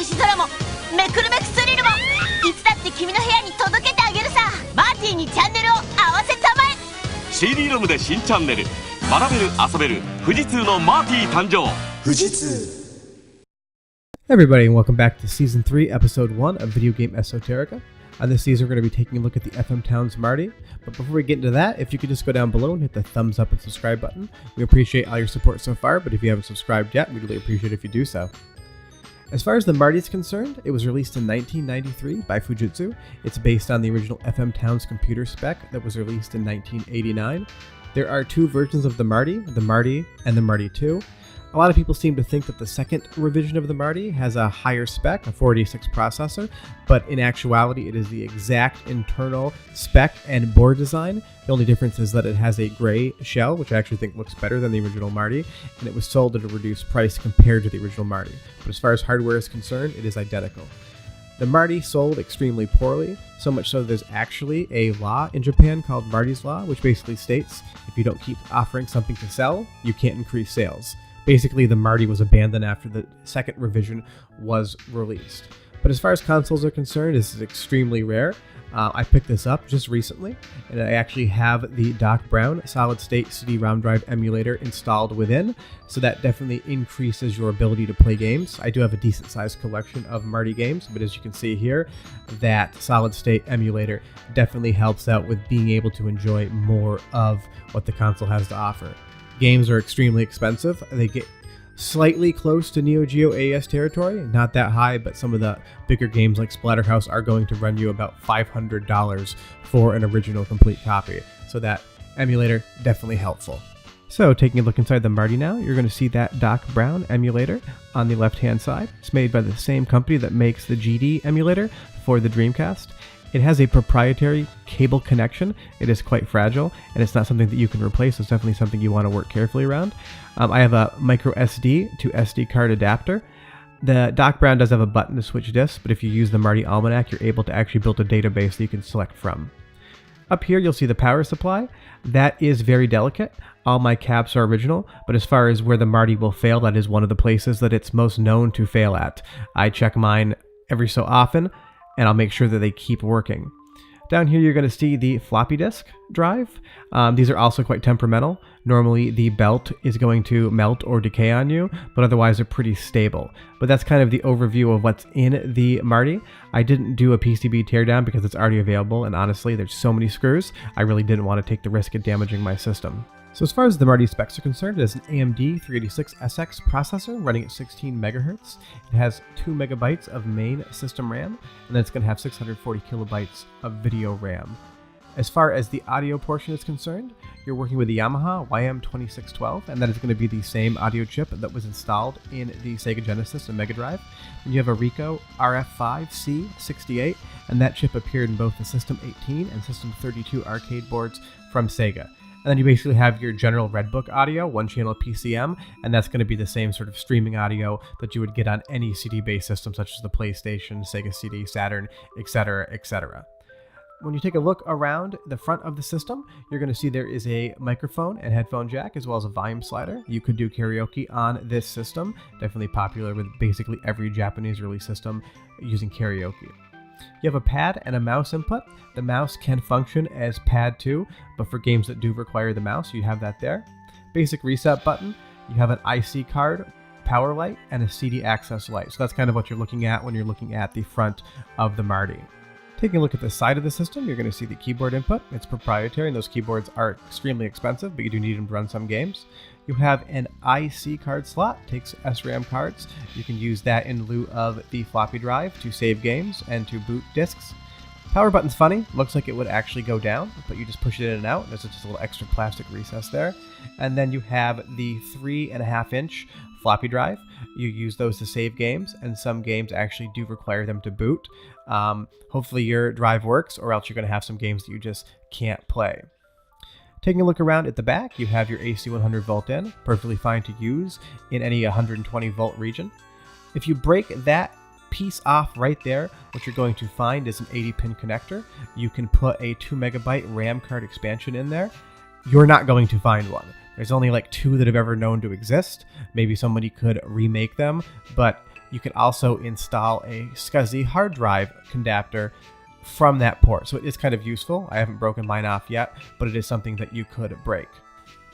星空もめくるめくスリルもいつだって君の部屋に届けてあげるさ。マーティにチャンネルを合わせたまえ。 CD ロムで新チャンネル、学べる遊べる富士通のマーティ誕生。富士通。Hey everybody, and welcome back to Season 3, Episode 1 of Video Game Esoterica. On this season, we're going to be taking a look at the FM Towns Marty. But before we get into that, if you could just go down below and hit the thumbs up and subscribe button. We appreciate all your support so far, but if you haven't subscribed yet, we'd really appreciate it if you do so. As far as the Marty is concerned, it was released in 1993 by Fujitsu. It's based on the original FM Towns computer spec that was released in 1989. There are two versions of the Marty and the Marty 2. A lot of people seem to think that the second revision of the Marty has a higher spec, a 486 processor, but in actuality it is the exact internal spec and board design. The only difference is that it has a gray shell, which I actually think looks better than the original Marty, and it was sold at a reduced price compared to the original Marty. But as far as hardware is concerned, it is identical. The Marty sold extremely poorly, so much so there's actually a law in Japan called Marty's Law, which basically states if you don't keep offering something to sell, you can't increase sales. Basically, the Marty was abandoned after the second revision was released. But as far as consoles are concerned, this is extremely rare. I picked this up just recently, and I actually have the Doc Brown solid-state CD-ROM drive emulator installed within, so that definitely increases your ability to play games. I do have a decent-sized collection of Marty games, but as you can see here, that solid-state emulator definitely helps out with being able to enjoy more of what the console has to offer. Games are extremely expensive. They get slightly close to Neo Geo AES territory, not that high, but some of the bigger games like Splatterhouse are going to run you about $500 for an original complete copy. So that emulator, definitely helpful. So taking a look inside the Marty now, you're going to see that Doc Brown emulator on the left-hand side. It's made by the same company that makes the GD emulator for the Dreamcast. It has a proprietary cable connection. It is quite fragile, and it's not something that you can replace. It's definitely something you want to work carefully around. I have a micro SD to SD card adapter. The Doc Brown does have a button to switch disks, but if you use the Marty Almanac, you're able to actually build a database that you can select from. Up here, you'll see the power supply. That is very delicate. All my caps are original, but as far as where the Marty will fail, that is one of the places that it's most known to fail at. I check mine every so often, and I'll make sure that they keep working. Down here, you're going to see the floppy disk drive. These are also quite temperamental. Normally, the belt is going to melt or decay on you, but otherwise they're pretty stable. But that's kind of the overview of what's in the Marty. I didn't do a PCB teardown because it's already available, and honestly, there's so many screws, I really didn't want to take the risk of damaging my system. So as far as the Marty specs are concerned, it has an AMD 386SX processor running at 16 MHz. It has 2 MB of main system RAM, and then it's going to have 640 kilobytes of video RAM. As far as the audio portion is concerned, you're working with the Yamaha YM2612, and that is going to be the same audio chip that was installed in the Sega Genesis and Mega Drive. And you have a Ricoh RF5C68, and that chip appeared in both the System 18 and System 32 arcade boards from Sega. And then you basically have your general Redbook audio, one-channel PCM, and that's going to be the same sort of streaming audio that you would get on any CD-based system such as the PlayStation, Sega CD, Saturn, etc., etc. When you take a look around the front of the system, you're going to see there is a microphone and headphone jack as well as a volume slider. You could do karaoke on this system, definitely popular with basically every Japanese release system using karaoke. You have a pad and a mouse input. The mouse can function as pad 2, but for games that do require the mouse, you have that there. Basic reset button. You have an IC card, power light, and a CD access light. So that's kind of what you're looking at when you're looking at the front of the Marty. Taking a look at the side of the system, you're going to see the keyboard input. It's proprietary, and those keyboards are extremely expensive, but you do need them to run some games. You have an IC card slot, takes SRAM cards. You can use that in lieu of the floppy drive to save games and to boot disks. Power button's funny, looks like it would actually go down, but you just push it in and out. There's just a little extra plastic recess there. And then you have the 3.5-inch floppy drive. You use those to save games, and some games actually do require them to boot. Hopefully your drive works, or else you're going to have some games that you just can't play. Taking a look around at the back, you have your AC 100 volt in, perfectly fine to use in any 120 volt region. If you break that piece off right there, what you're going to find is an 80-pin connector. You can put a 2 megabyte RAM card expansion in there. You're not going to find one. There's only like 2 that have ever known to exist. Maybe somebody could remake them, but you can also install a SCSI hard drive adapter from that port. So it is kind of useful. I haven't broken mine off yet, but it is something that you could break.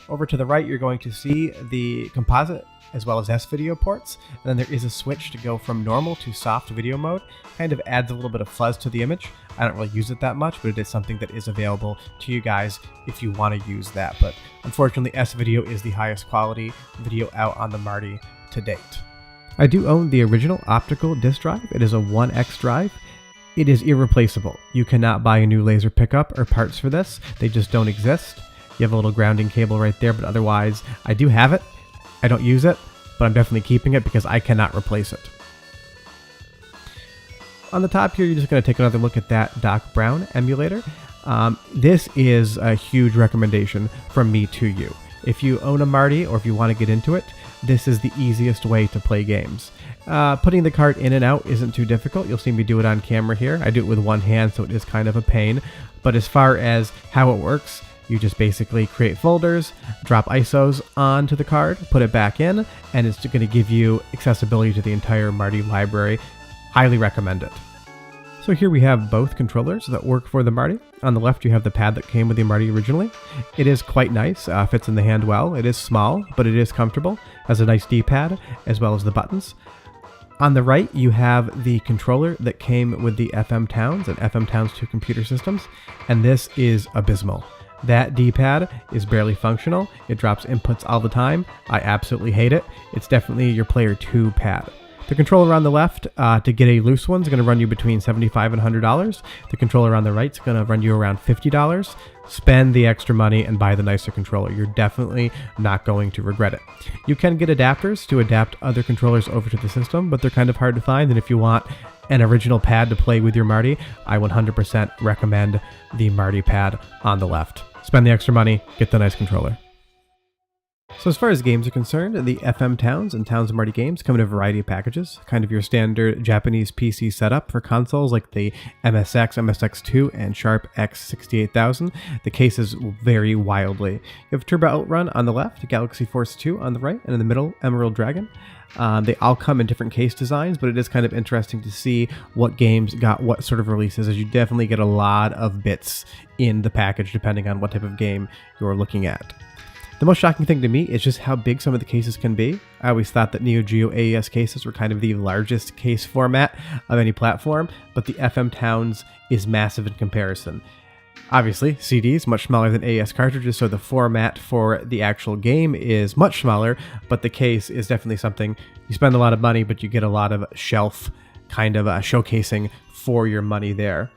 Over to the right, you're going to see the composite as well as S-video ports, and then there is a switch to go from normal to soft video mode. Kind of adds a little bit of fuzz to the image. I don't really use it that much, but it is something that is available to you guys if you want to use that. But unfortunately, S-video is the highest quality video out on the Marty to date. I do own the original optical disk drive. It is a 1X drive. It is irreplaceable. You cannot buy a new laser pickup or parts for this. They just don't exist. You have a little grounding cable right there, but otherwise, I do have it. I don't use it, but I'm definitely keeping it because I cannot replace it. On the top here, you're just going to take another look at that Doc Brown emulator. This is a huge recommendation from me to you. If you own a Marty or if you want to get into it, this is the easiest way to play games. Putting the card in and out isn't too difficult. You'll see me do it on camera here. I do it with one hand, so it is kind of a pain. But as far as how it works, you just basically create folders, drop ISOs onto the card, put it back in, and it's going to give you accessibility to the entire Marty library. Highly recommend it. So here we have both controllers that work for the Marty. On the left, you have the pad that came with the Marty originally. It is quite nice, fits in the hand well. It is small, but it is comfortable. Has a nice D-pad, as well as the buttons. On the right, you have the controller that came with the FM Towns and FM Towns 2 computer systems, and this is abysmal. That D-pad is barely functional. It drops inputs all the time. I absolutely hate it. It's definitely your player 2 pad. The controller on the left, to get a loose one, is going to run you between $75 and $100. The controller on the right is going to run you around $50. Spend the extra money and buy the nicer controller. You're definitely not going to regret it. You can get adapters to adapt other controllers over to the system, but they're kind of hard to find, and if you want an original pad to play with your Marty, I 100% recommend the Marty pad on the left. Spend the extra money, get the nice controller. So as far as games are concerned, the FM Towns and Towns Marty games come in a variety of packages, kind of your standard Japanese PC setup for consoles like the MSX, MSX2, and Sharp X68000. The cases vary wildly. You have Turbo Outrun on the left, Galaxy Force 2 on the right, and in the middle, Emerald Dragon. They all come in different case designs, but it is kind of interesting to see what games got what sort of releases, as you definitely get a lot of bits in the package depending on what type of game you're looking at. The most shocking thing to me is just how big some of the cases can be. I always thought that Neo Geo AES cases were kind of the largest case format of any platform, but the FM Towns is massive in comparison. Obviously, CDs much smaller than AES cartridges, so the format for the actual game is much smaller, but the case is definitely something you spend a lot of money, but you get a lot of shelf kind of showcasing for your money there.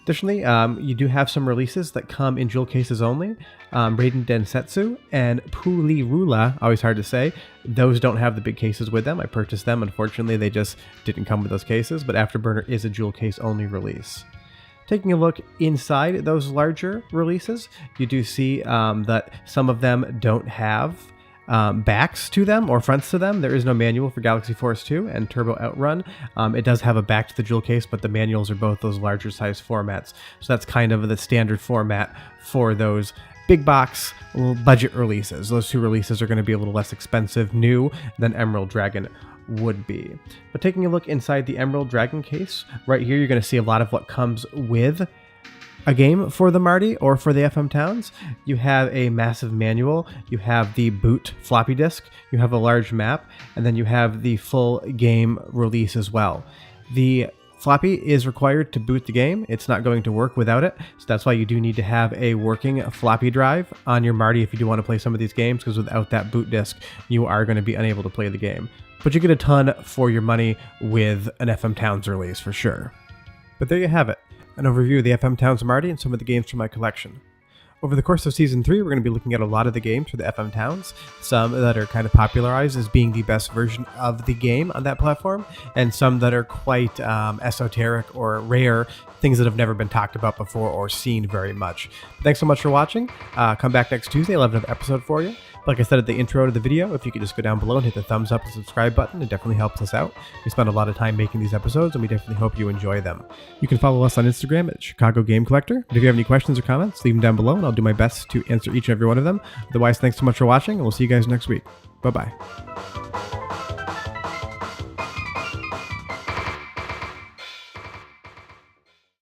Additionally, you do have some releases that come in jewel cases only. Raiden Densetsu and Pulirula, always hard to say, those don't have the big cases with them. I purchased them. Unfortunately, they just didn't come with those cases, but Afterburner is a jewel case only release. Taking a look inside those larger releases, you do see that some of them don't have backs to them or fronts to them. There is no manual for Galaxy Force 2 and Turbo Outrun. It does have a back to the jewel case, but the manuals are both those larger size formats. So that's kind of the standard format for those big box budget releases. Those two releases are going to be a little less expensive new than Emerald Dragon would be. But taking a look inside the Emerald Dragon case, right here you're going to see a lot of what comes with a game for the Marty or for the FM Towns. You have a massive manual, you have the boot floppy disk, you have a large map, and then you have the full game release as well. The floppy is required to boot the game. It's not going to work without it, so that's why you do need to have a working floppy drive on your Marty if you do want to play some of these games, because without that boot disk, you are going to be unable to play the game. But you get a ton for your money with an FM Towns release for sure. But there you have it. An overview of the FM Towns Marty and some of the games from my collection. Over the course of Season 3, we're going to be looking at a lot of the games for the FM Towns, some that are kind of popularized as being the best version of the game on that platform, and some that are quite esoteric or rare, things that have never been talked about before or seen very much. But thanks so much for watching. Come back next Tuesday, I'll have another episode for you. Like I said at the intro to the video, if you could just go down below and hit the thumbs up and subscribe button, it definitely helps us out. We spend a lot of time making these episodes, and we definitely hope you enjoy them. You can follow us on Instagram at Chicago Game Collector. But if you have any questions or comments, leave them down below, and I'll do my best to answer each and every one of them. Otherwise, thanks so much for watching, and we'll see you guys next week. Bye-bye.